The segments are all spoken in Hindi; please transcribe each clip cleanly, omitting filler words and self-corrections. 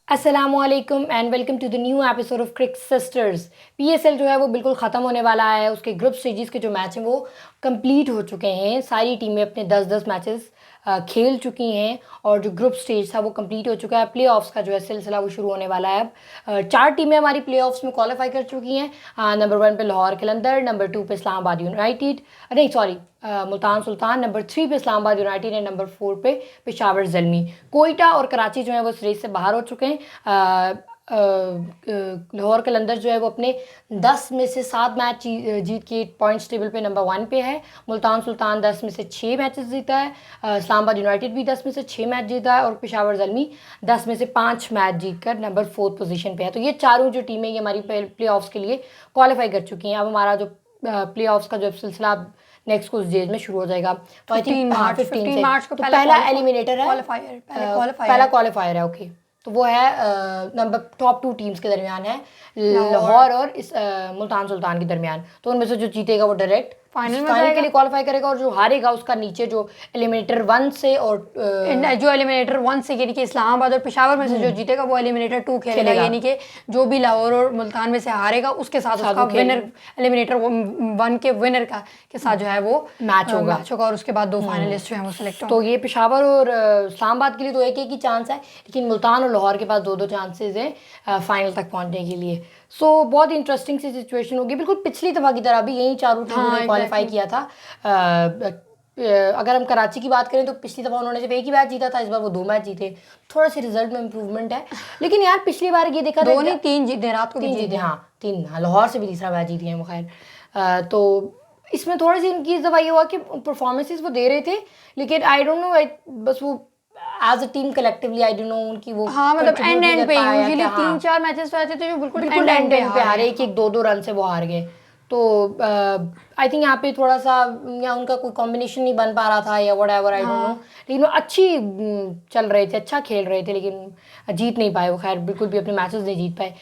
अस्सलामुअलैकुम and welcome to the new episode of cric sisters. PSL जो है वो बिल्कुल ख़त्म होने वाला है। उसके ग्रुप स्टेजेस के जो मैच हैं वो कंप्लीट हो चुके हैं। सारी टीमें अपने 10-10 मैचेस खेल चुकी हैं और जो ग्रुप स्टेज था वो कंप्लीट हो चुका है। प्लेऑफ्स का जो है सिलसिला वो शुरू होने वाला है। अब 4 टीमें हमारी प्लेऑफ्स में क्वालिफाई कर चुकी हैं। नंबर 1 पे लाहौर कलंदर, नंबर 2 पे इस्लामाबाद यूनाइटेड, नहीं सॉरी मुल्तान सुल्तान, नंबर 3 पे इस्लामाबाद यूनाइटेड है, नंबर 4 पे पेशावर ज़ल्मी। कोयटा और कराची जो है वो इस रेस से बाहर हो चुके हैं। लाहौर कलंदर जो है वो अपने 10 में से 7 मैच जीत के पॉइंट्स टेबल पे नंबर 1 पे है। मुल्तान सुल्तान 10 में से 6 मैचेस जीता है। इस्लामाबाद यूनाइटेड भी 10 में से 6 मैच जीता है और पेशावर ज़ल्मी 10 में से 5 मैच जीत कर नंबर 4 पोजीशन पे है। तो ये चारों जो टीमें ये हमारी प्ले ऑफ्स के लिए क्वालिफाई कर चुकी हैं। अब हमारा जो प्ले ऑफ्स का जो सिलसिला नेक्स्ट कुछ डेज में शुरू हो जाएगा। तो आई थिंक 15 मार्च को तो पहला एलिमिनेटर है, पहला क्वालिफायर है। ओके, तो वो है नंबर टॉप 2 टीम्स के दरमियान है, लाहौर और इस मुल्तान सुल्तान के दरमियान। तो उनमें से जो जीतेगा वो डायरेक्ट फाइनल के लिए क्वालिफाई करेगा और जो हारेगा उसका नीचे जो एलिमिनेटर 1 से और जो एलिमिनेटर 1 से यानी कि इस्लामाबाद और पेशावर में से जो जीतेगा वो एलिमिनेटर 2 खेलेगा। यानी कि जो भी लाहौर और मुल्तान में से हारेगा उसके साथ उसका विनर एलिमिनेटर 1 के विनर के साथ जो है वो मैच होगा और उसके बाद 2 फाइनलिस्ट जो है वो सिलेक्ट होंगे। तो ये पेशावर और इस्लामाबाद के लिए तो एक ही चांस है, लेकिन मुल्तान और लाहौर के पास 2-2 चांसेस हैं फाइनल तक पहुंचने के लिए। सो बहुत इंटरेस्टिंग सी सिचुएशन होगी, बिल्कुल पिछली दफ़ा की तरह भी यही चारों टीमों ने क्वालिफाई किया था। अगर हम कराची की बात करें तो पिछली दफ़ा उन्होंने सिर्फ एक ही मैच जीता था, इस बार वो 2 मैच जीते। थोड़ा सा रिजल्ट में इम्प्रूवमेंट है, लेकिन यार पिछली बार ये देखा था 3 जीते, रात को 3 जीते। हाँ 3, लाहौर से भी तीसरा मैच जीती हैं वो। खैर तो इसमें थोड़ी सी इनकी इस दफ़ा ये हुआ कि परफॉर्मेंसेस वो दे रहे थे, लेकिन आई डोंट नो बस वो as a team collectively I don't know उनकी वो मतलब एंड पे यूजुअली 3-4 मैचेस तो ऐसे थे जो बिल्कुल एंड पे हारे, एक 2-2 रन से वो हार गए। तो आई थिंक यहाँ पे थोड़ा सा या उनका कोई कॉम्बिनेशन नहीं बन पा रहा था या what ever, I don't no. लेकिन वो अच्छी चल रहे थे, अच्छा खेल रहे थे, लेकिन जीत नहीं पाए वो। खैर बिल्कुल भी अपने मैचेस नहीं जीत पाए।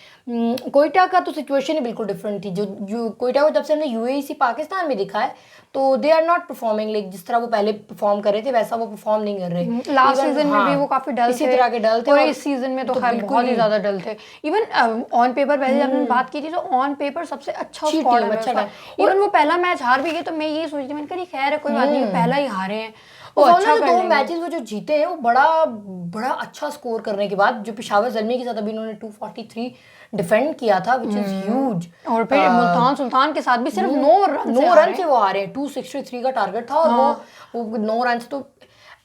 कोयटा का तो सिचुएशन ही बिल्कुल डिफरेंट थी। जो कोयटा को जब से हमने यूएई पाकिस्तान में दिखा है तो they are not performing like जिस तरह वो पहले परफॉर्म कर रहे थे वैसा वो परफॉर्म नहीं कर रहे। लास्ट सीजन में भी वो काफी डल इसी तरह के डल थे और इस सीजन में तो खैर बहुत ही ज्यादा डल थे। इवन ऑन पेपर वैसे जब हमने बात की थी तो ऑन पेपर सबसे अच्छा स्क्वाड है, अच्छा। इवन वो पहला मैच हार भी गए तो मैं ये सोचती मैंने कहा खैर कोई बात नहीं, पहला ही हारे हैं। वो अच्छा 2 मैचेस वो जो जीते हैं वो बड़ा अच्छा स्कोर करने के बाद जो पेशावर ज़ल्मी के साथ अभी उन्होंने 243 डिफेंड किया था विच इज ह्यूज। और फिर मुल्तान सुल्तान के साथ भी सिर्फ 9 रन से वो हारे हैं। 263 का टारगेट था और वो 9 रन से। तो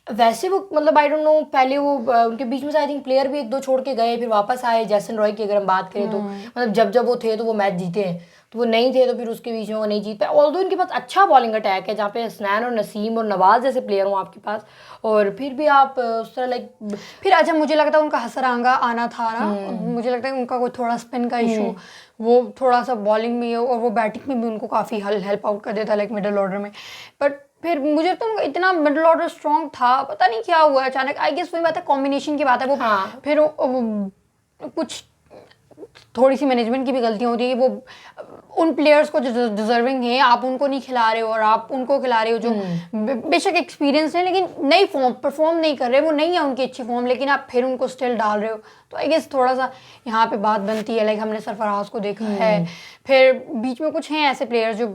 वैसे वो मतलब आई डोंट नो, पहले वो उनके बीच में से आई थिंक प्लेयर भी 1-2 छोड़ के गए, फिर वापस आए। जैसन रॉय की अगर हम बात करें तो मतलब जब वो थे तो वो मैच जीते हैं, तो वो नहीं थे तो फिर उसके बीच में वो नहीं जीत पाए। ऑल्दो इनके पास अच्छा बॉलिंग अटैक है जहाँ पे हसनैन और नसीम और नवाज जैसे प्लेयर हों आपके पास, और फिर भी आप उस तरह लाइक फिर अच्छा मुझे लगता है उनका हसरांगा आना था ना, मुझे लगता है उनका कोई थोड़ा स्पिन का इशू वो थोड़ा सा बॉलिंग में और वो बैटिंग में भी उनको काफ़ी हेल्प आउट कर देता लाइक मिडल ऑर्डर में। बट फिर मुझे तो इतना मिडल ऑर्डर स्ट्रॉन्ग था, पता नहीं क्या हुआ अचानक। आई गेस वही बात है, कॉम्बिनेशन की बात है वो। फिर कुछ थोड़ी सी मैनेजमेंट की भी गलतियाँ होती है कि वो उन प्लेयर्स को जो डिजर्विंग है आप उनको नहीं खिला रहे हो और आप उनको खिला रहे हो जो बेशक एक्सपीरियंस है लेकिन नई परफॉर्म नहीं कर रहे, वो नहीं है उनकी अच्छी फॉर्म, लेकिन आप फिर उनको स्टिल डाल रहे हो। तो आई गेस थोड़ा सा यहाँ पे बात बनती है। लाइक हमने सरफराज को देखा है, फिर बीच में कुछ हैं ऐसे प्लेयर्स जो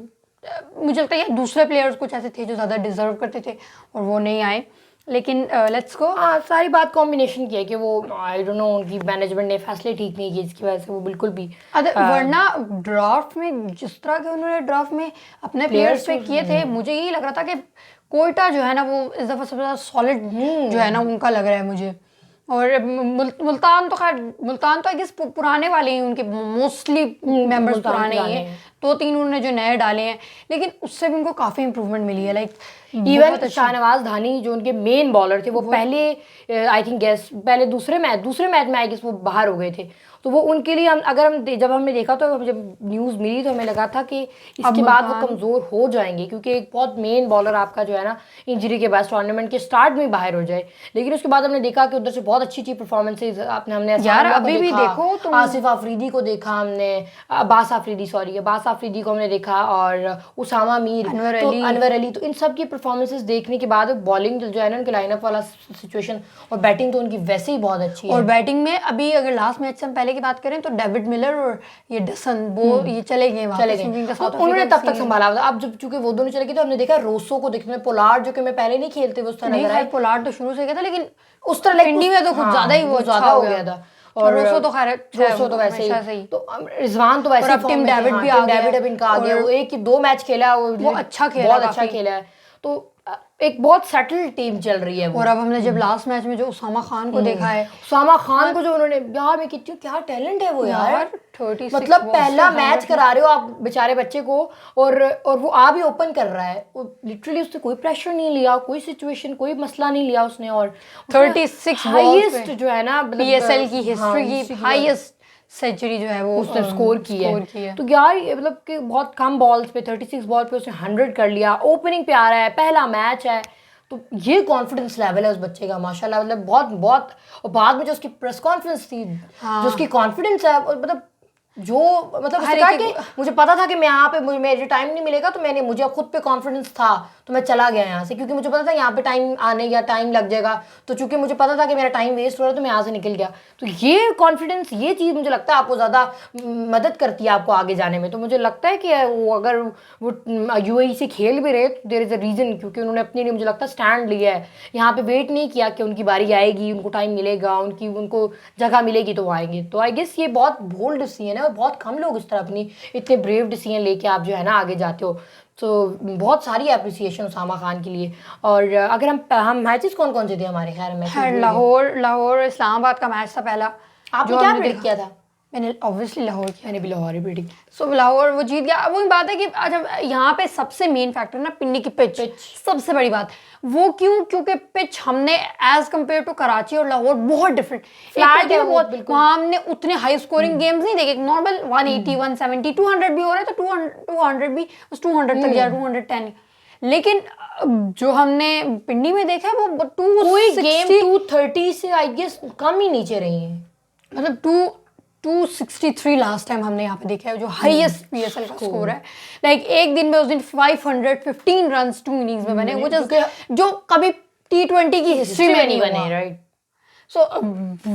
मुझे लगता है दूसरे प्लेयर्स कुछ ऐसे थे जो ज़्यादा डिजर्व करते थे और वो नहीं आए। लेकिन लेट्स गो, सारी बात कॉम्बिनेशन की है कि वो आई डोंट नो उनकी मैनेजमेंट ने फैसले ठीक नहीं किए, इसकी वजह से वो बिल्कुल भी वरना ड्राफ्ट में जिस तरह के उन्होंने ड्राफ्ट में अपने प्लेयर्स पे किए थे, मुझे यही लग रहा था कि कोयटा जो है ना वो इस दफ़ा सबसे ज़्यादा सॉलिड जो है ना उनका लग रहा है मुझे। और मुल्तान तो आई गेस पुराने वाले हैं, उनके मोस्टली मेंबर्स पुराने ही हैं, 2-3 उन्होंने जो नए डाले हैं, लेकिन उससे भी उनको काफ़ी इंप्रूवमेंट मिली है। लाइक इवन शाहनवाज धानी जो उनके मेन बॉलर थे वो पहले आई थिंक पहले दूसरे मैच में आई गेस वो बाहर हो गए थे। तो वो उनके लिए जब हमने देखा तो जब न्यूज़ मिली तो हमें लगा था कि इसके बाद वो कमज़ोर हो जाएंगे, क्योंकि एक बहुत मेन बॉलर आपका जो है ना इंजरी के बाद टूर्नामेंट के स्टार्ट में बाहर हो जाए। लेकिन उसके बाद हमने देखा कि उधर से बहुत अच्छी परफॉर्मेंसेज हमने यार अभी भी देखो आसिफ अफरीदी को देखा हमने, अब्बास आफरीदी को हमने देखा और उसामा मीर, अनवर अली, तो इन सब की परफॉर्मेंसेस देखने के बाद बॉलिंग जो है ना उनके लाइनअप वाला सिचुएशन और बैटिंग तो उनकी वैसे ही बहुत अच्छी है। और बैटिंग में अभी अगर लास्ट मैच से हम पहले की बात करें तो डेविड मिलर और ये डसन वो ये चले गए उन्होंने तब तक संभाला। अब जब चूंकि वो दोनों चले गए तो हमने देखा रोसो को देखने में, पोलार्ड जो कि मैं पहले नहीं खेलते वो उस तरह नजर आए। पोलार्ड तो शुरू से गया था लेकिन उस तरह पिंडी में तो कुछ ज्यादा ही वो ज्यादा हो गया था। और रोसो तो खैर रोसो तो वैसे ही, तो रिजवान तो वैसे ही, टीम डेविड भी आ गया, डेविड अब इनका आ गया, वो एक 2 मैच खेला, वो अच्छा खेला, बहुत अच्छा खेला है। तो एक बहुत सेटल टीम चल रही है वो। और अब हमने जब लास्ट मैच में जो उसामा खान को देखा है, उसामा खान को जो उन्होंने, यार मैं कितनी क्या टैलेंट है वो यार 36 मतलब पहला मैच करा रहे हो आप बेचारे बच्चे को और वो आ भी ओपन कर रहा है, लिटरली उसने कोई प्रेशर नहीं लिया, कोई सिचुएशन, कोई मसला नहीं लिया उसने, और 36 हाईएस्ट जो है ना पीएसएल की हिस्ट्री की हाईएस्ट सेंचुरी जो है वो उसने स्कोर की है। तो यार मतलब कि बहुत कम बॉल्स पे 36 बॉल पे उसने 100 कर लिया, ओपनिंग पे आ रहा है, पहला मैच है, तो ये कॉन्फिडेंस लेवल है उस बच्चे का माशाल्लाह, मतलब बहुत बहुत। और बाद में जो उसकी प्रेस कॉन्फ्रेंस थी, जो उसकी कॉन्फिडेंस है, मतलब जो मतलब उसने कहा कि मुझे पता था कि मैं यहाँ पे मुझे टाइम नहीं मिलेगा, तो मुझे खुद पे कॉन्फिडेंस था तो मैं चला गया यहाँ से, क्योंकि मुझे पता था यहाँ पे टाइम आने या टाइम लग जाएगा, तो चूंकि मुझे पता था कि मेरा टाइम वेस्ट हो रहा है तो मैं यहाँ से निकल गया। तो ये कॉन्फिडेंस, ये चीज़ मुझे लगता है आपको ज़्यादा मदद करती है आपको आगे जाने में। तो मुझे लगता है कि वो अगर वो यूएई से खेल भी रहे तो देयर इज़ अ रीज़न, क्योंकि उन्होंने अपने लिए मुझे लगता है स्टैंड लिया है, यहाँ पे वेट नहीं किया कि उनकी बारी आएगी, उनको टाइम मिलेगा, उनको जगह मिलेगी तो वो आएंगे। तो आई गेस ये बहुत बोल्ड डिसीजन है और बहुत कम लोग इस तरह अपनी इतने ब्रेव डिसीजन लेके आप जो है ना आगे जाते हो। तो बहुत सारी एप्रिसिएशन उसामा खान के लिए। और अगर हम मैचेस कौन कौन से थे हमारे खैर में, लाहौर इस्लामाबाद का मैच था पहला। आपने क्या प्रेडिक्ट किया था? मैंने ऑब्वियसली लाहौर किया, मैंने भी लाहौर ही प्रेडिक्ट। सो लाहौर वो जीत गया। वही बात है कि अच्छा यहाँ पे सबसे मेन फैक्टर ना पिंडी की पिच, सबसे बड़ी बात वो क्यों, क्योंकि पिच हमने एज कम्पेयर टू कराची और लाहौर बहुत डिफरेंट फ्लैट है बहुत, वहाँ हमने उतने हाई स्कोरिंग गेम्स नहीं देखे, नॉर्मल 180 170 200 भी हो रहे तो 200 भी बस 200 तक जा, 210। लेकिन जो हमने पिंडी में देखा है वो कोई गेम 230 से आई गेस कम ही नीचे रही है, मतलब 263 लास्ट टाइम हमने यहाँ पे देखा है जो हाईएस्ट पीएसएल का स्कोर है। लाइक एक दिन में उस दिन 515 रन्स 2 इनिंग्स में बने, जो कभी T20 की हिस्ट्री में नहीं बने, right. So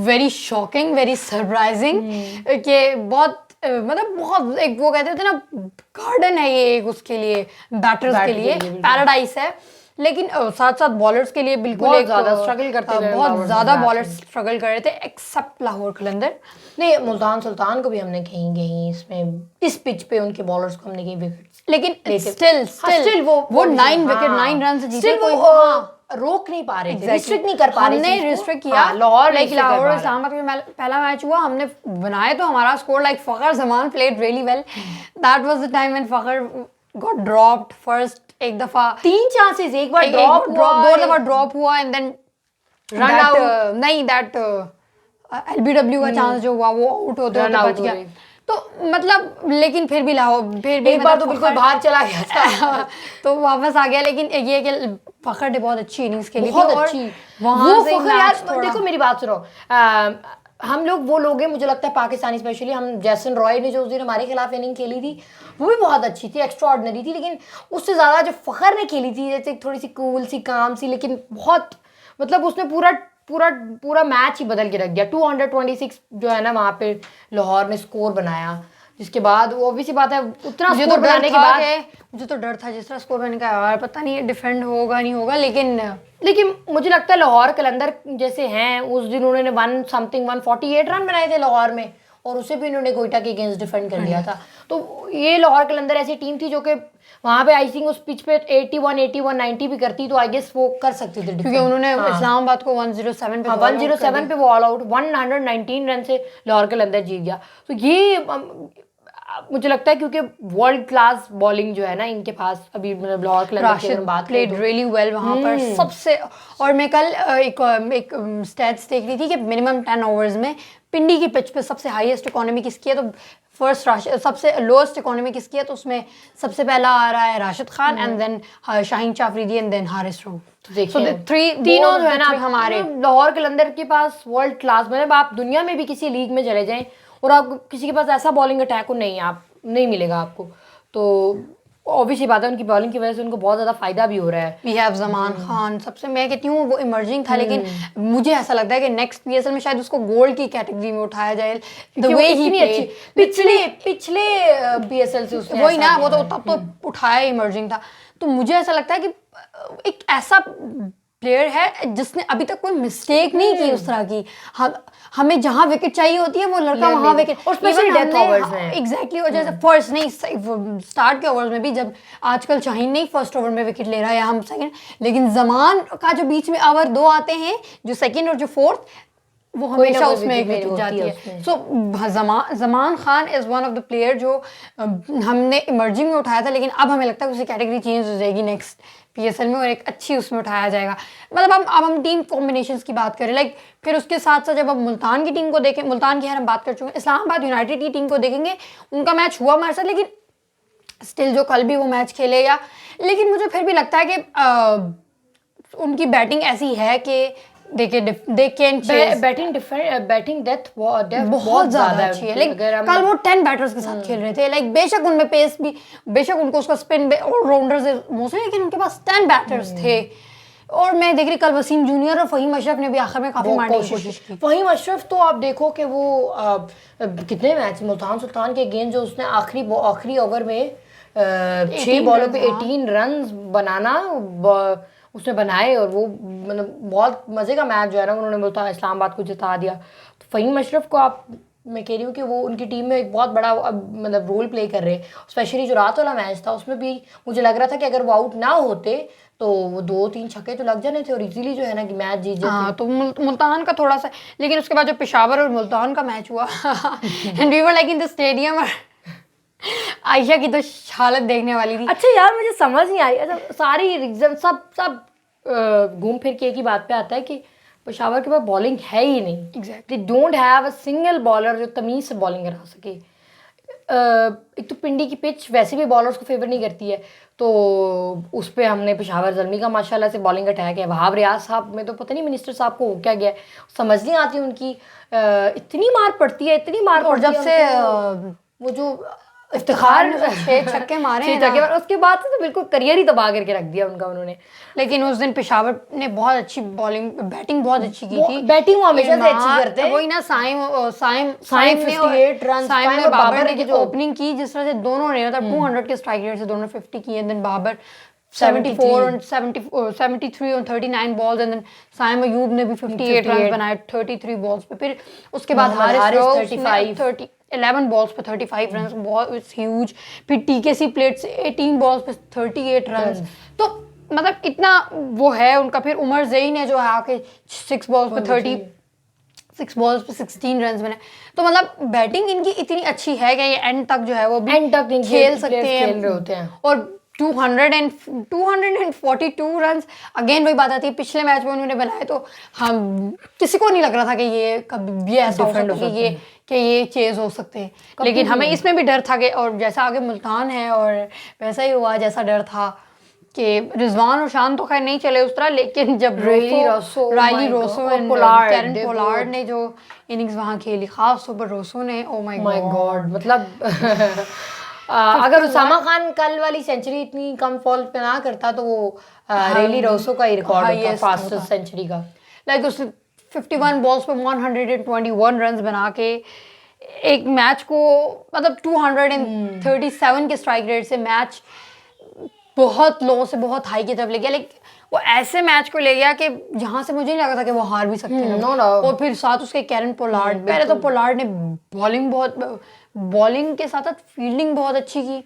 very shocking, very surprising कि बहुत मतलब बहुत एक वो कहते थे ना गार्डन है ये एक उसके लिए, बैटर्स के लिए पैराडाइस है, लेकिन साथ साथ बॉलर्स के लिए बिल्कुल एक ज़्यादा स्ट्रगल करते हैं, बहुत ज़्यादा बॉलर्स स्ट्रगल कर रहे थे एक्सेप्ट लाहौर कलंदर। नहीं, मुल्तान सुल्तान को भी हमने कहीं इसमें इस पिच पे उनके बॉलर्स को हमने कहीं विकेट्स, लेकिन स्टिल वो 9 विकेट 9 रन से जीते, कोई रोक नहीं पा रहे थे, रिस्ट्रिक्ट नहीं कर पा रहे थे, हमने रिस्ट्रिक्ट किया। लाहौर इस्लामाबाद में पहला मैच हुआ, हमने बनाए तो हमारा score like Fakhar Zaman played really well, that was the time when Fakhar got dropped first, एक दफा 3 चांसेस, एक बार ड्रॉप हुआ, 2 दफा ड्रॉप हुआ एंड देन रन आउट, नहीं दैट एलबीडब्ल्यू का चांस जो हुआ वो आउट होते बच गया। तो मतलब लेकिन फिर भी लाहौर फिर भी एक बार तो बिल्कुल बाहर चला गया था तो वापस आ गया। लेकिन ये कि फखर ने बहुत अच्छी इनिंग्स खेली, बहुत अच्छी वहां से यार। देखो मेरी बात सुनो, हम लोग वो लोग हैं, मुझे लगता है पाकिस्तानी स्पेशली, हम जैसन रॉय ने जो उस दिन हमारे खिलाफ इनिंग खेली थी वो भी बहुत अच्छी थी, एक्स्ट्रा ऑर्डिनरी थी, लेकिन उससे ज़्यादा जो फखर ने खेली थी जैसे थोड़ी सी कूल सी काम सी, लेकिन बहुत मतलब उसने पूरा मैच ही बदल के रख दिया। 226 जो है ना वहाँ पे लाहौर ने स्कोर बनाया, जिसके बाद वो ऑब्वियसली बात है उतना स्कोर बनाने के बाद मुझे तो डर था जिस तरह स्कोर बनने का, यार पता नहीं डिफेंड होगा नहीं होगा, लेकिन मुझे लगता है लाहौर कलंदर जैसे हैं, उस दिन उन्होंने 148 रन बनाए थे लाहौर में, और उसे भी उन्होंने कोयटा के अगेंस्ट डिफेंड कर लिया था। तो ये लाहौर कलंदर ऐसी टीम थी जो कि वहाँ पे आई थिंक उस पिच पे 81 90 भी करती तो आई गेस वो कर सकती थी, क्योंकि उन्होंने इस्लामाबाद को 107 पे वो ऑल आउट 119 रन से लाहौर कलंदर जीत गया। तो ये मुझे लगता है क्योंकि वर्ल्ड क्लास बॉलिंग जो है ना इनके पास अभी, मतलब लाहौर कलंदर की अगर बात प्लेड रियली वेल वहाँ पर सबसे। और मैं कल एक स्टैट्स देख रही थी कि मिनिमम 10 ओवर्स में पिंडी की पिच पे सबसे हाईएस्ट इकोनॉमी किसकी है, तो फर्स्ट सबसे लोएस्ट इकोनॉमी किसकी है, तो उसमें सबसे पहला आ रहा है Rashid Khan and then Shaheen Afridi and then Haris Rauf. तीनों जो है ना हमारे लाहौर कलंदर के पास वर्ल्ड क्लास, मतलब आप दुनिया में भी किसी लीग में चले जाएं और आप किसी के पास ऐसा बॉलिंग अटैक नहीं मिलेगा आपको। तो ऑब्वियसली बात है उनकी बॉलिंग की वजह से उनको बहुत ज़्यादा फायदा भी हो रहा है। वी हैव जमान खान, सबसे मैं कहती हूँ वो इमर्जिंग था, लेकिन मुझे ऐसा लगता है कि नेक्स्ट पीएसएल में शायद उसको गोल्ड की कैटेगरी में उठाया जाए। द क्योंकि वे वो ही इतनी अच्छी पिछले पीएसएल से उसने वही ऐसा ना, वो किया तो है। तब तो उठाया इमर्जिंग था। तो मुझे ऐसा लगता है कि एक ऐसा प्लेयर है जिसने अभी तक कोई मिस्टेक नहीं की उस तरह की। हमें जहाँ विकेट चाहिए होती है वो लड़का ले वहाँ ले। विकेट, और स्पेशली डेथ ओवर्स में। एग्जैक्टली। और जैसे फर्स्ट नहीं, स्टार्ट के ओवर्स में भी, जब आजकल शाहीन नहीं फर्स्ट ओवर में विकेट ले रहा है या हम सेकंड, लेकिन जमान का जो बीच में ओवर 2 आते हैं, जो सेकंड और जो फोर्थ, वो कोई ना हमेशा कोई उसमें एक विकेट विकेट होती जाती है है। उसमें। So Zaman Khan is one of the player जो हमने इमर्जिंग में उठाया था, लेकिन अब हमें लगता है उसकी कैटेगरी चेंज हो जाएगी नेक्स्ट पीएसएल में और एक अच्छी उसमें उठाया जाएगा। मतलब अब हम टीम कॉम्बिनेशंस की बात करें, लाइक फिर उसके साथ साथ जब हम मुल्तान की टीम को देखें, मुल्तान की हम बात कर चुके हैं, इस्लामाबाद यूनाइटेड की टीम को देखेंगे, उनका मैच हुआ हमारे साथ, लेकिन स्टिल जो कल भी वो मैच खेले या, लेकिन मुझे फिर भी लगता है कि उनकी बैटिंग ऐसी है कि दे कैन बैटिंग डेप्थ बहुत ज्यादा अच्छी है। लाइक कल वो 10 बैटर्स के साथ खेल रहे थे, लाइक बेशक उनमें पेस भी, बेशक उनको उसका स्पिन ऑलराउंडर्स मोस्टली, लेकिन उनके पास 10 बैटर्स थे। और मैं देख रही कल वसीम जूनियर और फहीम अशरफ ने भी आखिर में काफी मारने की कोशिश की। फहीम अशरफ तो आप देखो कि वो कितने मैच मुल्तान सुल्तान के गेंद जो उसने आखिरी ओवर में 6 बॉलों पे 18 रन बनाना उसने बनाए, और वो मतलब बहुत मज़े का मैच जो है ना उन्होंने मुल्तान इस्लामाबाद को जिता दिया। तो फहीम अशरफ को मैं कह रही हूँ कि वो उनकी टीम में एक बहुत बड़ा मतलब रोल प्ले कर रहे हैं। स्पेशली जो रात वाला मैच था उसमें भी मुझे लग रहा था कि अगर वो आउट ना होते तो वो 2-3 छक्के तो लग जाने थे और इजीली जो है ना कि मैच जीत जाते। हाँ, तो मुल्तान का थोड़ा सा, लेकिन उसके बाद जो पेशावर और मुल्तान का मैच हुआ and we were like in the stadium, Ayesha की तो हालत देखने वाली थी। अच्छा यार मुझे समझ नहीं आई, अच्छा सारी रीजन सब घूम फिर के एक ही बात पे आता है कि पेशावर के पास बॉलिंग है ही नहीं। Exactly, they don't have a single bowler जो तमीज से बॉलिंग करा सके। एक तो पिंडी की पिच वैसे भी बॉलर्स को फेवर नहीं करती है, तो उस पर हमने पेशावर ज़ल्मी का माशाल्लाह से बॉलिंग अटैक है। वहाब रियाज साहब में तो पता नहीं मिनिस्टर साहब को हो क्या गया, समझ नहीं आती उनकी इतनी मार पड़ती है, इतनी मार और पड़ती जब है से वो जो इफ्तिखार 6 छक्के मारे हैं 6 छक्के मारे, उसके बाद से तो बिल्कुल करियर ही तबाह करके रख दिया उनका उन्होंने। लेकिन उस दिन पेशावर ने बहुत अच्छी बैटिंग बहुत अच्छी की थी। बैटिंग वो हमेशा से अच्छी करते हैं। वही ना, साइम ने 58 रन, साइम साइम ने और बाबर ने की जो ओपनिंग की, जिस तरह से दोनों ने मतलब 200 के स्ट्राइक रेट से दोनों 50 किए, देन बाबर 74 और 73 और 39 balls, and then Saim Ayub ने भी 58 रन बनाए 33 बॉल्स पे। फिर उसके बाद हारिस 11 बॉल्स पे 35 रन, बहुत इट्स ह्यूज। फिर टीकेसी प्लेट से 18 बॉल्स पे 38 रन, तो मतलब इतना वो है उनका। फिर उमर ज़ईन ने जो है आके 6 बॉल्स पे 16 रन बनाए। तो मतलब बैटिंग इनकी इतनी अच्छी है कि ये एंड तक जो है वो भी एंड तक खेल सकते खेल रहे होते हैं। और 242 रन, अगेन वही बात आती है, पिछले मैच में उन्होंने बनाए तो हम किसी को नहीं लग रहा था कि ये कभी ये ऐसा हो सकता है कि ये चेज हो सकते हैं, लेकिन हमें इसमें भी डर था कि, और जैसा आगे मुल्तान है और वैसा ही हुआ जैसा डर था कि रिजवान और शान तो खैर नहीं चले उस तरह, लेकिन जब रायली रोसो और कैरन पोलार्ड ने जो इनिंग्स वहाँ खेली, खास तौर पर रोसो ने, ओ माय गॉड मतलब अगर उसामा खान कल वाली सेंचुरी इतनी कम फॉल पे ना करता तो वो रेली रोसो का ही रिकॉर्ड होता फास्टेस्ट सेंचुरी का। लाइक उसने 51 बॉल्स पे 121 रन बना के एक मैच को, मतलब 237 के स्ट्राइक रेट से मैच बहुत लो से बहुत हाई की तरफ ले गया। लाइक वो ऐसे मैच को ले गया कि जहां से मुझे नहीं लगा था कि वो हार भी सकते हैं। और फिर साथ उसके कैरन पोलार्ड, पहले तो पोलार्ड ने बॉलिंग के साथ साथ फील्डिंग बहुत अच्छी की,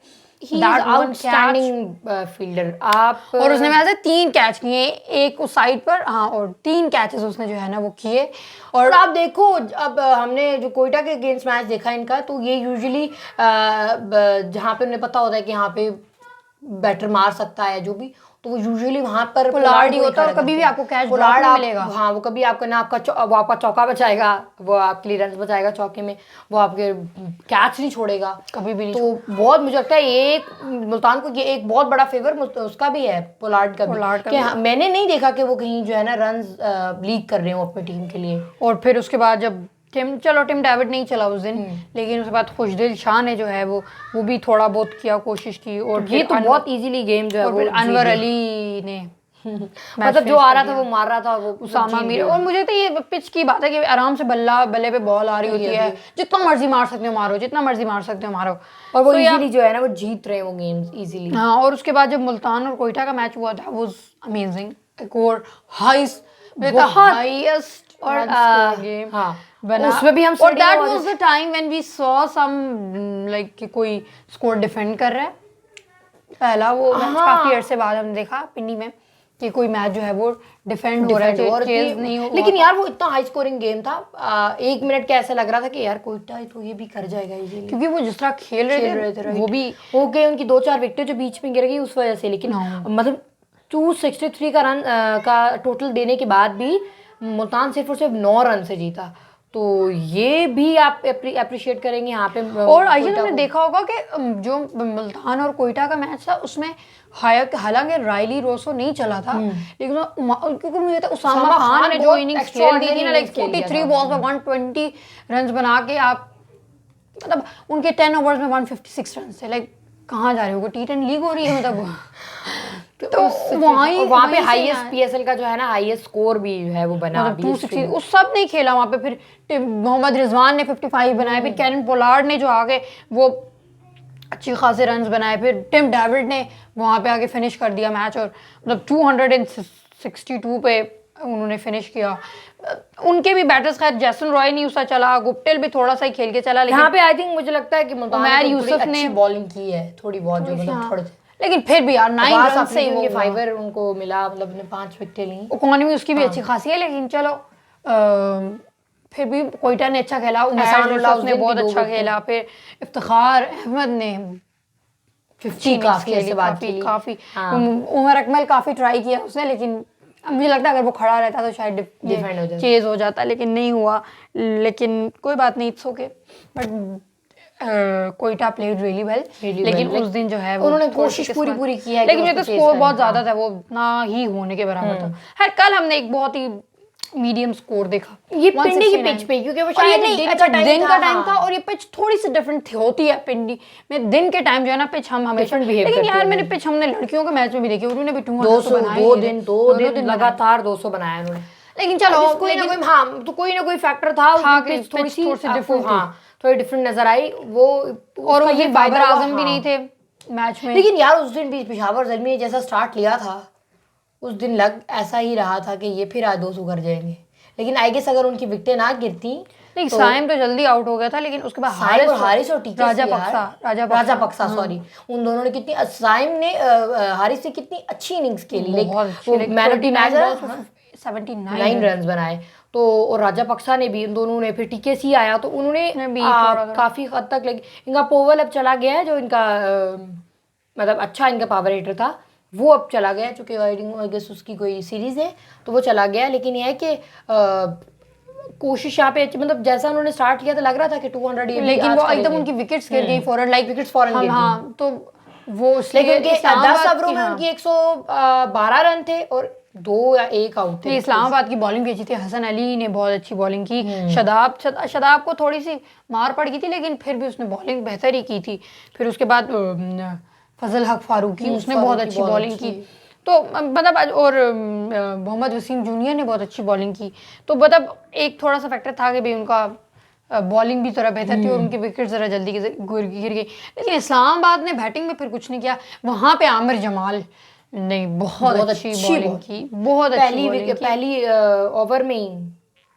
आउटस्टैंडिंग फील्डर आप। और उसने वैसे 3 कैच किए, एक उस साइड पर, हाँ, और 3 कैचेस उसने जो है ना वो किए। और आप देखो अब हमने जो कोयटा के अगेंस्ट मैच देखा इनका, तो ये यूजुअली जहाँ पे उन्हें पता होता है कि यहाँ पे बैटर मार सकता है जो भी, तो वो यूजुअली वहाँ पर पोलार्ड ही होता है और कभी भी आपको कैच ड्रॉप नहीं मिलेगा। हाँ, वो कभी आपका ना वो आपका चौका बचाएगा, वो आपके रन बचाएगा चौके में, वो आपके कैच नहीं छोड़ेगा कभी भी नहीं। तो बहुत मुझे लगता है एक मुल्तान को ये एक बहुत बड़ा फेवर उसका भी है, पोलार्ड का भी। मैंने नहीं देखा कि वो कहीं जो है ना रन लीक कर रहे हो अपनी टीम के लिए। और फिर उसके बाद जब टिम डेविड नहीं चला उस दिन, लेकिन उसके बाद खुशदिल शाह ने जो है वो भी थोड़ा बहुत किया, कोशिश की। और ये तो बहुत इजीली गेम जो है और वो फिर अनवर अली ने मतलब जो आ रहा था वो मार रहा था, वो उसामा मीर। और मुझे तो ये पिच की बात है कि आराम से बल्ले पे बॉल आ रही होती है, जितना मर्जी मार सकते हो मारो, जितना मर्जी मार सकते हो मारो, और वो इजीली जो है ना वो जीत रहे हैं वो गेम्स इजीली। हाँ, और उसके बाद जब मुल्तान और कोयटा का मैच हुआ था वो अमेजिंग, एक और हाईएस्ट और गेम हाँ बना उसमें भी हम और that was the time when we saw some like कि कोई स्कोर डिफेंड कर रहा है। पहला वो मैच काफी अरसे बाद हमने देखा पिंडी में कि कोई मैच जो है वो डिफेंड हो रहा है, चेज नहीं हो। लेकिन यार वो इतना हाई स्कोरिंग गेम था, 1 मिनट के ऐसा लग रहा था कि यार कोयटा तो ये भी कर जाएगा इजीली, क्योंकि वो जिस तरह खेल रहे थे right? वो भी हो गए उनकी 2-4 विकेट जो बीच में गिर गई उस वजह से। लेकिन मतलब 263 का रन का टोटल देने के बाद भी मुल्तान सिर्फ और सिर्फ 9 रन से जीता, तो ये भी आप अप्रिशिएट करेंगे यहाँ पे। और आइए तुमने देखा होगा कि जो मुल्तान और कोयटा का मैच था उसमें हालांकि रायली रोसो नहीं चला था, लेकिन क्योंकि मुझे तो उसामा खान ने जो इनिंग्स खेल दी थी ना, लाइक 43 बॉल्स में 120 रन बना के, आप मतलब उनके 10 ओवर्स में 156 रन थे। लाइक कहाँ जा रहे हो, T10 लीग हो रही है मतलब। तो वहाँ पे हाईएस्ट पीएसएल का जो है ना हाईएस्ट स्कोर भी है वो बना, मतलब 260 उस सब नहीं खेला वहाँ पे। फिर मोहम्मद रिजवान ने 55 बनाए, फिर कैरन पोलार्ड ने जो आगे वो अच्छी खासे रन्स बनाए, फिर टिम डेविड ने वहाँ पे आगे फिनिश कर दिया मैच, और मतलब 262 पे उन्होंने फिनिश किया। उनके भी बैटर्स खैर जैसन रॉय नहीं उसका चला, गुप्टिल भी थोड़ा सा ही खेल के चला, लेकिन यहाँ पे आई थिंक मुझे लगता है कि उमर यूसुफ ने बॉलिंग की है थोड़ी बहुत, जो मतलब थोड़े, लेकिन फिर भी यार 9 रन से उनके फाइवर उनको मिला, मतलब ने 5 विकेटें ली, इकोनॉमी उसकी भी अच्छी खासी है। लेकिन चलो फिर भी कोयटा ने अच्छा खेला, उमर ने बहुत अच्छा खेला, फिर इफ्तिखार अहमद ने 50 काफी उमर अकमल काफी ट्राई किया उसने, लेकिन मुझे लगता है अगर वो खड़ा रहता तो शायद चेज हो जाता, लेकिन नहीं हुआ। लेकिन कोई बात नहीं, it's okay. But Quetta played really well, लेकिन उस दिन जो है उन्होंने कोशिश पूरी की है, लेकिन ये तो स्कोर बहुत ज्यादा था, वो ना ही होने के बराबर था। हर कल हमने एक बहुत ही मीडियम स्कोर देखा ये पिंडी की पिच पे, क्योंकि वो शायद दिन का टाइम था, और ये पिच थोड़ी सी डिफरेंट होती है पिंडी में। दिन के टाइम जो है ना पिच हम हमेशा, लेकिन यार मैंने पिच हमने लड़कियों के मैच में भी देखी, उन्होंने भी 200 दिन लगातार 200 बनाया उन्होंने। लेकिन चलो कोई ना कोई, हाँ तो कोई ना कोई फैक्टर था थोड़ी सी डिफरेंट, हाँ थोड़ी डिफरेंट नजर आई वो। और ये बाबर आजम भी नहीं थे मैच में, लेकिन यार उस दिन भी पेशावर ज़ल्मी ने जैसा स्टार्ट लिया था उस दिन लग ऐसा ही रहा था कि ये फिर आज 200 कर जाएंगे, लेकिन आई गेस अगर उनकी विकेटें ना गिरती नहीं तो साइम तो जल्दी आउट हो गया था, लेकिन उसके बाद हारिस और राजा पक्सा सॉरी, उन दोनों ने कितनी, साइम ने हारिस से कितनी अच्छी इनिंग्स खेली, man of the match 79 run बनाए, तो और राजा पक्सा ने भी, उन दोनों ने, फिर टीकेसी आया तो उन्होंने काफी हद तक लगी। इनका पोवल अब चला गया है, जो इनका मतलब अच्छा इनका पावर हिटर था वो अब चला गया, चूंकि आई गेस उसकी कोई सीरीज है तो वो चला गया। लेकिन यह है कि कोशिश यहाँ पे मतलब जैसा उन्होंने स्टार्ट किया था लग रहा था कि 200 ये, लेकिन वो एकदम उनकी विकेट्स गिर गई फौरन, लाइक विकेट्स फौरन गिर गई, तो वो लेकिन उनके 10 ओवरों में उनकी 112 रन थे और 2 या 1 आउट थे। इस्लामाबाद की बॉलिंग भी अच्छी थी, हसन अली ने बहुत अच्छी बॉलिंग की, शदाब को थोड़ी सी मार पड़ गई थी, लेकिन फिर भी उसने बॉलिंग बेहतर ही की थी। फिर उसके बाद फजल हक फारूकी उसने बहुत अच्छी बॉलिंग की, तो मतलब और मोहम्मद वसीम जूनियर ने बहुत अच्छी बॉलिंग की, तो मतलब एक थोड़ा सा फैक्टर था कि भाई उनका बॉलिंग भी थोड़ा बेहतर थी और उनकी विकेट ज़रा जल्दी गिर गई। लेकिन इस्लामाबाद ने बैटिंग में फिर कुछ नहीं किया, वहाँ पे आमिर जमाल ने बहुत अच्छी बॉलिंग की, बहुत अच्छी पहली ओवर में ही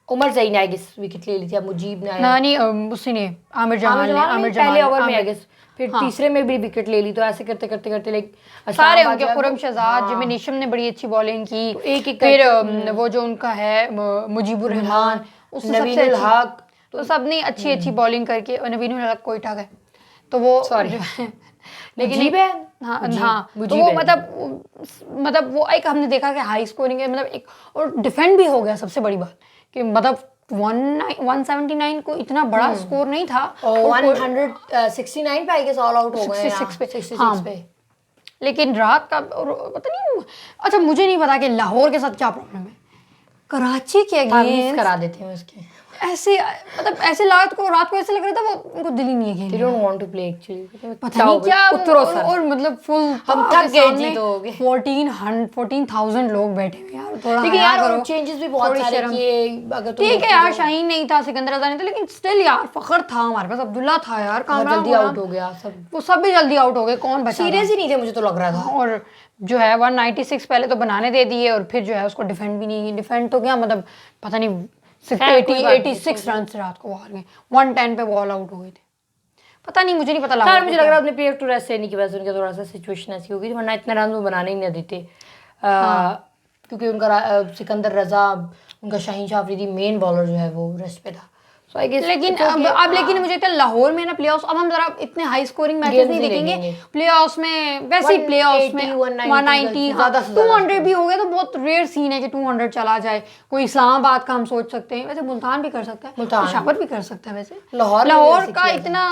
उमर जई ने आई गेस विकेट ले ली थी, अब मुजीब ने आया नहीं, उसी ने आमिर जमाल ने पहले ओवर में आई गेस, फिर तीसरे में भी विकेट ले ली, तो ऐसे करते करते करते लाइक सारे उनके खुरम शहजाद, जिमी नीशम ने बड़ी अच्छी बॉलिंग की, एक फिर वो जो उनका है मुजीबुर रहमान, नवीनुल हक, तो सबने अच्छी अच्छी बॉलिंग करके, और नवीनुल हक कोयटा गए, तो वो लेकिन हाँ तो वो मतलब वो एक हमने देखा कि हाई स्कोरिंग है, मतलब एक और डिफेंड भी हो गया। सबसे बड़ी बात कि मतलब 179 को इतना बड़ा स्कोर नहीं था, और 169 पे आई गेस ऑल आउट हो गए, 66 पे। लेकिन रात का पता नहीं, अच्छा मुझे नहीं पता कि लाहौर के साथ क्या प्रॉब्लम है, कराची के अगेंस्ट करा देते हैं उसके ऐसे मतलब ऐसे रात को ऐसे लग रहा था वो उनको दिल ही नहीं है They खेलने don't want to play actually. पता नहीं क्या उतरो सर। और मतलब फुल हम थक गए जीतोगे। 14,000 लोग बैठे हुए यार थोड़ा लेकिन हया यार करो और चेंजेस भी बहुत थोड़ी सारे शर्म। किए अगर तुम ठीक है यार शाहीन नहीं था सिकंदर रजा नहीं था लेकिन स्टिल यार फखर था हमारे पास अब्दुल्ला था यार बहुत कामरान जल्दी आउट हो गया सब। वो सब भी जल्दी आउट हो गए कौन बचा सीरियस ही नहीं थे मुझे तो लग रहा था। और जो है 196 पहले तो बनाने दे दिए और फिर जो है उसको डिफेंड भी नहीं डिफेंड तो क्या मतलब पता नहीं सिर्फ खैर, कोई बात नहीं, 86 रन से रात को हार गए 110 पे बॉल आउट हो गए थे पता नहीं मुझे नहीं पता खैर लगा मुझे लग रहा है अपने प्लेयर टू रेस्ट लेने की वजह से उनका थोड़ा सा सिचुएशन ऐसी होगी वरना इतने रन वो बनाने ही नहीं देते क्योंकि उनका सिकंदर रजा उनका शाहीन शाह अफरीदी मेन बॉलर जो है वो रेस्ट पे था। सो आई गेस लेकिन अब लेकिन मुझे लगता है लाहौर में ना प्लेऑफ्स अब हम जरा इतने हाई स्कोरिंग मैचेस Games नहीं नहीं देखेंगे देखेंगे। प्लेऑफ्स में वैसे ही प्लेऑफ्स में 180, 190 ज्यादा से ज्यादा 200 भी हो गया तो बहुत रेयर सीन है कि 200 चला जाए कोई इस्लामाबाद का हम सोच सकते हैं वैसे मुल्तान भी कर सकता है मुल्तान। पेशावर भी कर सकता है वैसे लाहौर लाहौर का इतना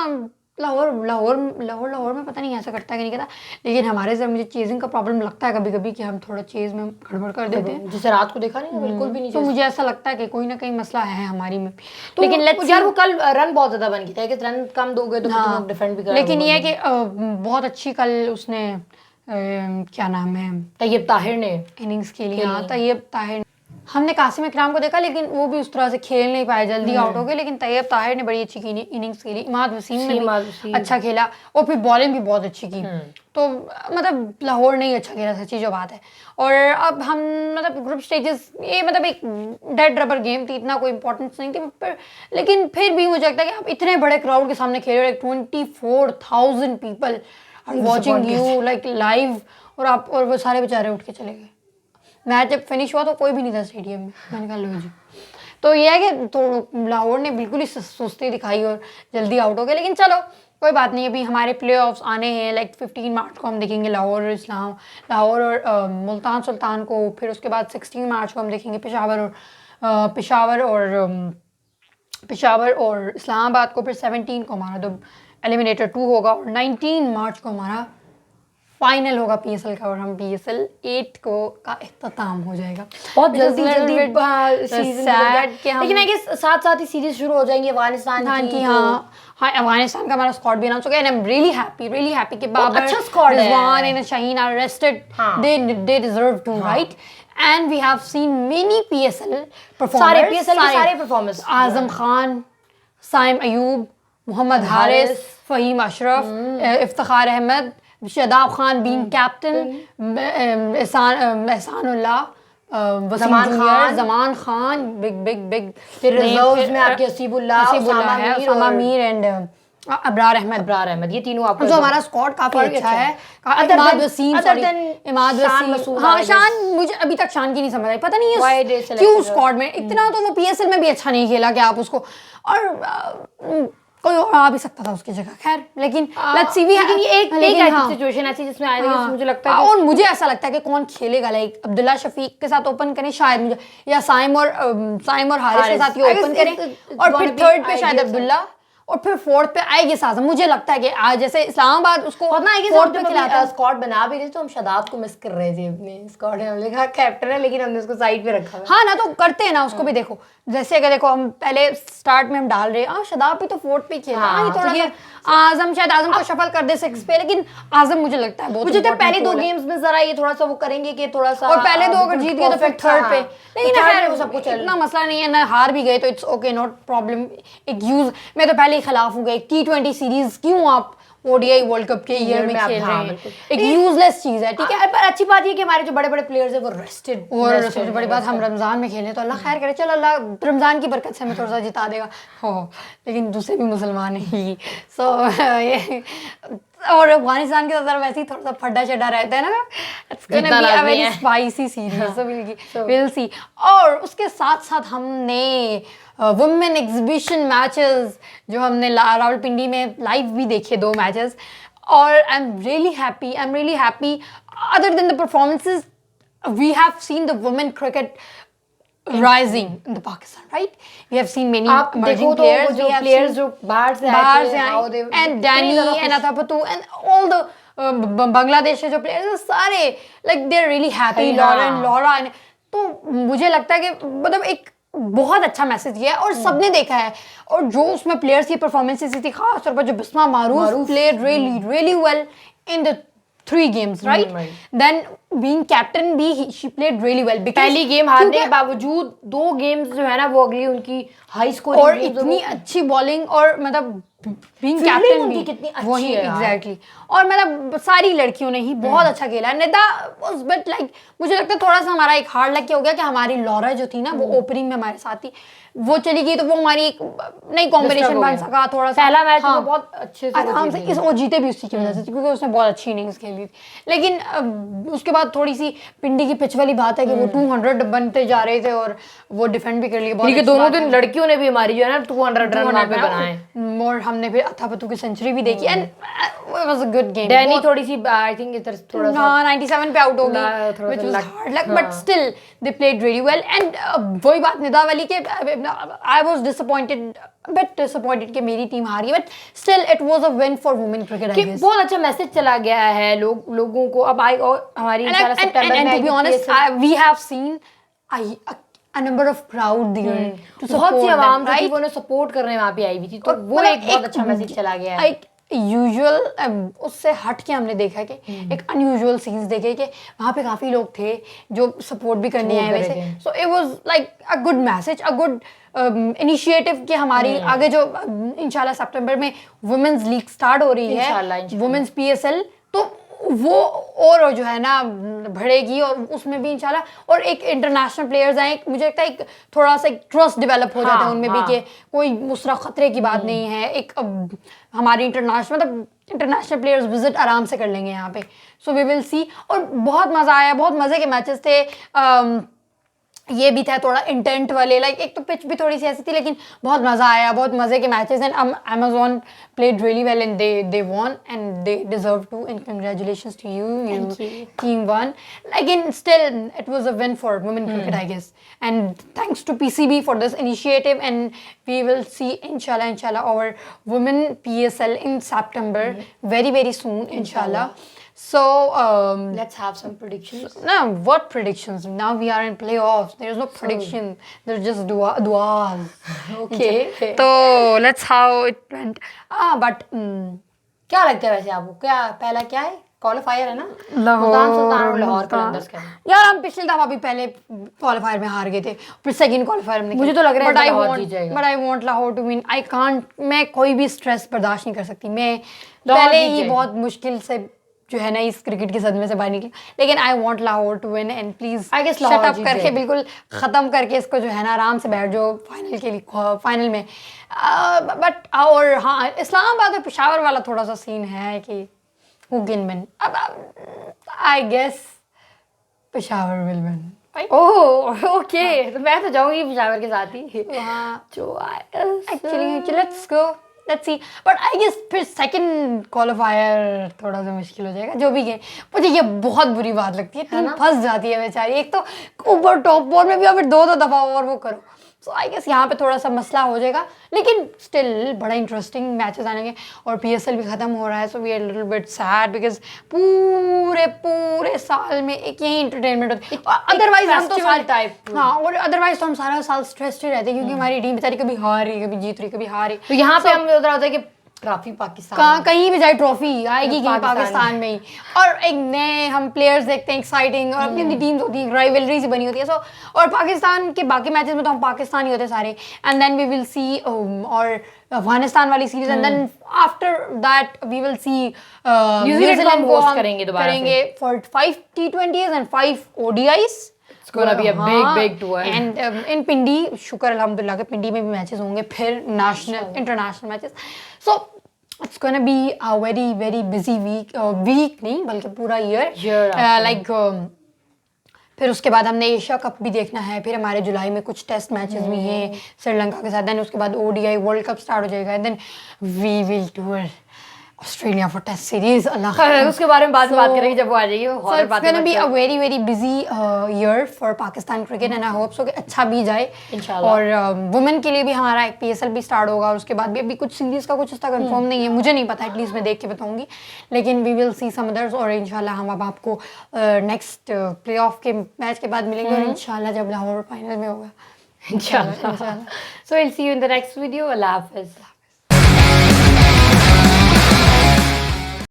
लाहौर में पता नहीं ऐसा करता है कि नहीं करता लेकिन हमारे से मुझे चेजिंग का प्रॉब्लम लगता है कभी कभी कि हम थोड़ा चेज में गड़बड़ कर देते हैं जिसे रात को देखा नहीं बिल्कुल भी नहीं तो मुझे ऐसा लगता है कि कोई ना कहीं मसला है हमारी में तो लेकिन लेट्स यार वो कल रन बहुत ज्यादा बन गया था कि रन कम दोगे तो तुम लोग डिफेंड भी कर लेकिन ये है कि बहुत अच्छी कल उसने क्या नाम है तैयब ताहिर ने इनिंग्स खेली हाँ तैयब ताहिर हमने कासिम इकराम को देखा लेकिन वो भी उस तरह से खेल नहीं पाए जल्दी आउट हो गए लेकिन तैयब ताहिर ने बड़ी अच्छी इनिंग्स खेली इमाद वसीम ने भी अच्छा खेला और फिर बॉलिंग भी बहुत अच्छी की तो मतलब लाहौर नहीं अच्छा खेला सच्ची जो बात है और अब हम मतलब ग्रुप स्टेजेस ये मतलब एक डेड रबर गेम थी इतना कोई इंपॉर्टेंस नहीं थी लेकिन फिर भी मुझे लगता है कि आप इतने बड़े क्राउड के सामने खेल रहे हो 24,000 people are watching you like live और वो सारे बेचारे उठ के चले गए मैच जब फिनिश हुआ तो कोई भी नहीं था स्टेडियम में मैंने कहा लो जी तो ये है कि तो लाहौर ने बिल्कुल ही सुस्ती दिखाई और जल्दी आउट हो गए लेकिन चलो कोई बात नहीं अभी हमारे प्लेऑफ्स आने हैं लाइक 15 मार्च को हम देखेंगे लाहौर और मुल्तान सुल्तान को फिर उसके बाद 16 मार्च को हम देखेंगे पेशावर और इस्लामाबाद को फिर 17 को हमारा तो एलिमिनेटर 2 होगा और 19 मार्च को हमारा फाइनल होगा पीएसएल का और हम पीएसएल 8 को का इख्तिताम हो जाएगा बहुत जल्दी सैड कि हम लेकिन आई गेस साथ ही सीरीज शुरू हो जाएंगी अफगानिस्तान की हाँ अफगानिस्तान का हमारा स्क्वाड भी अनाउंस हो गया and I am really happy कि बाबर अच्छा स्क्वाड है Rizwan and Shaheen are rested they deserve to right and we have seen many PSL performers सारे पीएसएल के सारे performance Azam Khan Saim Ayub Mohammad Haris Faheem Ashraf Iftikhar Ahmed Shadab Khan being captain Ehsanullah Zaman Khan big फिर रिजर्व्स में आपके हसीबुल्लाह उसामा मीर एंड अबरार अहमद ये तीनों आपको जो हमारा स्क्वाड काफी अच्छा है इमाद वसीम हाँ शान मुझे अभी तक शान की नहीं समझ आई पता नहीं है क्यों स्क्वाड में इतना तो वो पीएसएल में भी अच्छा नहीं खेला कि आप उसको और कोई और आ भी सकता था उसकी जगह खैर लेकिन लेट्स सी लेकिन ये एक सिचुएशन ऐसी जिसमें आएगा मुझे लगता है और मुझे ऐसा लगता है कि कौन खेलेगा लाइक अब्दुल्ला शफीक के साथ ओपन करें शायद मुझे या साइम और हारिस के साथ ये ओपन करें और फिर थर्ड पे शायद अब्दुल्ला और फिर फोर्थ पे आएगी साजम मुझे लगता है कि आज जैसे इस्लामाबाद उसको फोर्थ पे खिलाता स्क्वाड बना भी रहे तो हम शादाब को मिस कर रहे थे अपने स्क्वाड में हमने कहा कैप्टन है लेकिन हमने उसको साइड पे रखा है हाँ ना तो करते हैं ना उसको भी देखो जैसे अगर देखो हम पहले स्टार्ट में हम डाल रहे हैं शादाब भी तो फोर्थ पे खेला थोड़ा आजम को शफल कर दे 6 पे लेकिन आजम मुझे लगता है बहुत मुझे तो पहले 2 गेम्स में जरा ये थोड़ा सा वो करेंगे कि थोड़ा सा और पहले 2 अगर जीत गए तो फिर थर्ड पे लेकिन खैर सब कुछ इतना मसला नहीं है ना हार भी गए तो इट्स ओके नॉट प्रॉब्लम एक यूज मैं तो पहले ही खिलाफ हूँ T20 सीरीज क्यों आप ओडीआई वर्ल्ड कप के ईयर में खेल रहे हैं एक यूजलेस चीज है ठीक है पर अच्छी बात ये कि हमारे जो बड़े बड़े प्लेयर्स हैं वो रेस्टेड और सबसे बड़ी बात हम रमजान में खेले तो अल्लाह खैर करे चलो अल्लाह रमजान की बरकत से हमें थोड़ा सा जिता देगा हो लेकिन दूसरे भी मुसलमान हैं सो ये और अफगानिस्तान के तरफ वैसे ही थोड़ा सा फड्डा चढ़ा रहता है ना it's gonna be a very spicy series will see और उसके साथ साथ हमने वुमेन एग्जीबिशन मैचेस जो हमने रावलपिंडी में लाइव भी देखे 2 मैचेस और I am really happy other than the performances we have seen the women cricket rising in the Pakistan, right? We have seen many emerging players. जो players जो बाहर से आए थे, and Danny and Athapattu and all the Bangladesh के जो players सारे like they're really happy. Laura तो मुझे लगता है कि मतलब एक बहुत अच्छा मैसेज दिया है और सबने देखा है। और जो उसमें प्लेयर्स की परफॉर्मेंसेस थी, खास तौर पर जो Bismah Maroof played really well in the 3 games, right? Then being captain भी she played really well because पहली गेम हारने के बावजूद 2 गेम्स जो है ना वो अगली उनकी हाई स्कोरिंग और इतनी अच्छी बॉलिंग और मतलब बीइंग कैप्टन भी कितनी अच्छी वही है यार। एग्जैक्टली और मतलब सारी लड़कियों ने ही बहुत अच्छा खेला। निदा वाज बट लाइक मुझे लगता है थोड़ा सा हमारा एक हार्ड लक हो गया कि हमारी लॉरा जो थी ना वो ओपनिंग में हमारे साथ थी, वो चली गई तो वो हमारी एक नई कॉम्बिनेशन बन सका थोड़ा सा। पहला मैच वो बहुत अच्छे से आराम से इस वो जीते भी उसी की वजह से क्योंकि उसने बहुत अच्छी इनिंग्स खेली थी। लेकिन उसके बाद थोड़ी सी पिंडी की पिच वाली बात है कि वो 200 बनते जा रहे थे और वो डिफेंड भी कर लिया बहुत। दोनों दिन लड़कियों ने भी हमारी जो है ना 200 रन वहां पे बनाए और हमने फिर अथापथू की सेंचुरी भी देखी and it was a good game. Danny थोड़ी सी आई थिंक इधर थोड़ा सा 97 पे आउट हो गई which was hard luck but still they played really well and वही बात निदा वाली के I was disappointed but disappointed कि मेरी टीम हारी but still it was a win for women cricket I guess. बहुत अच्छा मैसेज चला गया है लोगों को। अब आई और हमारी इंशाल्लाह सितंबर में to be honest we have seen a number of crowd there to support बहुत सी आवाम them, थी वो सपोर्ट करने वहां पे आई हुई थी तो वो एक बहुत अच्छा मैसेज चला गया है। एक यूजुअल उससे हट के हमने देखा कि एक अनयूजुअल सीन्स देखे कि वहाँ पे काफ़ी लोग थे जो सपोर्ट भी करने आए वैसे। So it was like a good message a good initiative कि हमारी आगे जो इंशाल्लाह सितंबर में वुमेन्स लीग स्टार्ट हो रही है वुमेन्स PSL तो वो और जो है ना बढ़ेगी और उसमें भी इंशाल्लाह और एक इंटरनेशनल प्लेयर्स आए मुझे लगता है एक थोड़ा सा एक ट्रस्ट डेवलप हो जाता है उनमें भी कि कोई दूसरा खतरे की बात नहीं है। एक हमारी इंटरनेशनल मतलब इंटरनेशनल प्लेयर्स विजिट आराम से कर लेंगे यहाँ पे। सो वी विल सी और बहुत मज़ा आया बहुत मज़े के मैचेस थे। ये भी था थोड़ा इंटेंट वाले लाइक एक तो पिच भी थोड़ी सी ऐसी थी लेकिन बहुत मज़ा आया बहुत मज़े के matches and Amazon played really well and they won and they deserve to and congratulations to you team won. Again still it was a win for women cricket I guess and thanks to PCB for this initiative and we will see inshallah our women PSL in September very soon inshallah. So let's have some predictions. No, what predictions? Now we are in playoffs. There's no prediction. There's just duas. Okay. So let's how it went. But क्या लगता है वैसे आपको क्या पहला क्या है क्वालिफायर है ना लाहौर कलंदर्स का। यार हम पिछले दफा भी पहले क्वालिफायर में हार गए थे फिर सेकंड क्वालिफायर में मुझे तो लग रहा है लाहौर जीत जाएगा but I want Lahore to win. I can't मैं कोई भी स्ट्रेस बर्दाश्त नहीं कर सकती। मैं पहले ही बहुत मुश्किल से जो है ना इस क्रिकेट के सदमे से बाहर निकली लेकिन I want Lahore to win and please shut up करके बिल्कुल ख़त्म करके इसको जो है ना आराम से बैठ जाओ फाइनल के लिए फाइनल में। बट और हाँ इस्लामाबाद और पेशावर वाला थोड़ा सा सीन है कि हु कैन विन। अब I guess Peshawar will win. Oh okay तो मैं तो जाऊंगी पेशावर के साथ ही हाँ जो actually let's go let's see but I guess फिर सेकंड क्वालिफायर थोड़ा सा मुश्किल हो जाएगा जो भी गेम। मुझे ये बहुत बुरी बात लगती है टीम फंस जाती है बेचारी एक तो ऊपर टॉप 4 में भी और फिर दो दफा और वो करो। सो आई गेस यहाँ पे थोड़ा सा मसला हो जाएगा लेकिन स्टिल बड़ा इंटरेस्टिंग मैचेस आएंगे और PSL भी ख़त्म हो रहा है। So we are little bit sad because पूरे साल में एक यही इंटरटेनमेंट होती है। अदरवाइज हम तो साल टाइप हाँ और अदरवाइज तो हम सारा साल स्ट्रेस्ड ही रहते हैं क्योंकि हमारी टीम बेचारी कभी हार रही कभी जीत रही कभी हार रही। तो यहाँ पे हम उधर होता है कि ट्रॉफी पाकिस्तान कहीं भी जाए ट्रॉफी आएगी कि पाकिस्तान में ही। और एक नए हम प्लेयर्स देखते हैं एक्साइटिंग और अपनी अपनी टीम्स होती हैं राइवलरी सी बनी होती है। सो और पाकिस्तान के बाकी मैचेस में तो हम पाकिस्तान ही होते सारे and then we will see और अफगानिस्तान वाली series and then after that we will see New Zealand को करेंगे for 5 T20s and 5 ODIs. It's gonna be a big tour. And in Pindi शुक्र अल्हम्दुलिल्लाह के पिंडी में भी मैचेस होंगे फिर national international matches. So it's gonna be a very busy week नहीं बल्कि पूरा ईयर लाइक फिर उसके बाद हमने एशिया कप भी देखना है फिर हमारे जुलाई में कुछ टेस्ट मैचेस भी हैं श्रीलंका के साथ। देन उसके बाद ODI वर्ल्ड कप स्टार्ट हो जाएगा then we will tour Australia for test series. Allah उसके बारे में बाद में बात करेंगे जब वो आ जाएगी। So it's going to be a very busy year for Pakistan cricket and I hope so कि अच्छा भी जाए इंशाल्लाह। और वुमेन के लिए भी हमारा एक PSL भी स्टार्ट होगा और उसके बाद भी अभी कुछ सीरीज का कुछ इसका कंफर्म नहीं है मुझे नहीं पता एटलीस्ट मैं देख के बताऊंगी लेकिन we will see some others और इंशाल्लाह हम अब आपको नेक्स्ट प्लेऑफ के मैच के बाद मिलेंगे और इंशाल्लाह जब लाहौर फाइनल में होगा इंशाल्लाह. इंशाल्लाह. So I'll see you in the next video. Allah Hafiz.